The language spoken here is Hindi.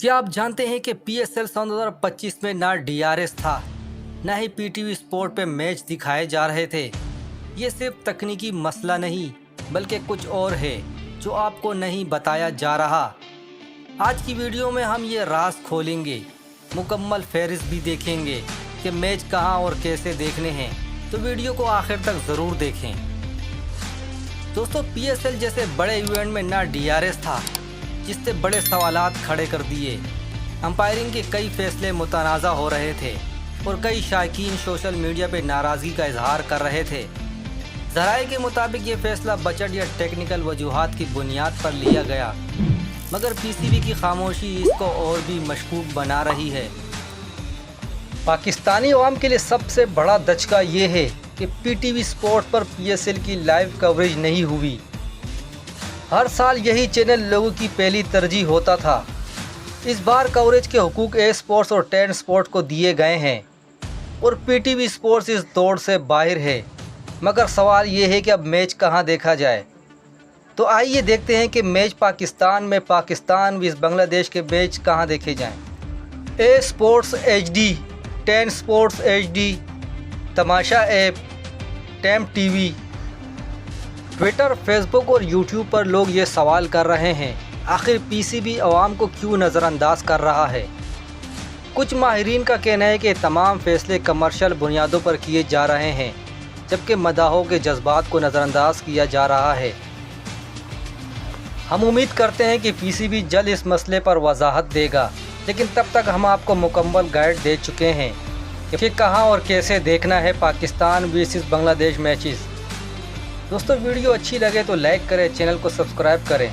क्या आप जानते हैं कि पीएसएल सन 2025 में ना डीआरएस था, ना ही पीटीवी स्पोर्ट पे मैच दिखाए जा रहे थे। ये सिर्फ तकनीकी मसला नहीं बल्कि कुछ और है जो आपको नहीं बताया जा रहा। आज की वीडियो में हम ये राज खोलेंगे, मुकम्मल फहरिस्त भी देखेंगे कि मैच कहां और कैसे देखने हैं, तो वीडियो को आखिर तक ज़रूर देखें। दोस्तों, पीएसएल जैसे बड़े इवेंट में ना डीआरएस था, जिससे बड़े सवालात खड़े कर दिए। अंपायरिंग के कई फैसले मुतनाज़ा हो रहे थे और कई शायकीन सोशल मीडिया पर नाराज़गी का इजहार कर रहे थे। ज़राए के मुताबिक ये फैसला बजट या टेक्निकल वजूहात की बुनियाद पर लिया गया, मगर पीसीबी की खामोशी इसको और भी मशकूक बना रही है। पाकिस्तानी अवाम के लिए सबसे बड़ा दचका ये है कि पीटीवी स्पोर्ट पर पीएसएल की लाइव कवरेज नहीं हुई। हर साल यही चैनल लोगों की पहली तरजीह होता था। इस बार कवरेज के हुकूक ए स्पोर्ट्स और 10 स्पोर्ट को दिए गए हैं और पीटीवी स्पोर्ट्स इस दौड़ से बाहर है। मगर सवाल ये है कि अब मैच कहां देखा जाए। तो आइए देखते हैं कि मैच पाकिस्तान में पाकिस्तान विस बांग्लादेश के मैच कहां देखे जाएं। ए स्पोर्ट्स HD, 10 स्पोर्ट्स HD, तमाशा ऐप, टेम टीवी। ट्विटर, फेसबुक और यूट्यूब पर लोग ये सवाल कर रहे हैं, आखिर पीसीबी अवाम को क्यों नज़रअंदाज कर रहा है। कुछ माहिरीन का कहना है कि तमाम फैसले कमर्शियल बुनियादों पर किए जा रहे हैं, जबकि मदाहों के जज्बात को नज़रअंदाज किया जा रहा है। हम उम्मीद करते हैं कि पीसीबी जल्द इस मसले पर वजाहत देगा, लेकिन तब तक हम आपको मुकम्मल गाइड दे चुके हैं कि कहां और कैसे देखना है पाकिस्तान वर्सेस बांग्लादेश मैचेस। दोस्तों, वीडियो अच्छी लगे तो लाइक करें, चैनल को सब्सक्राइब करें।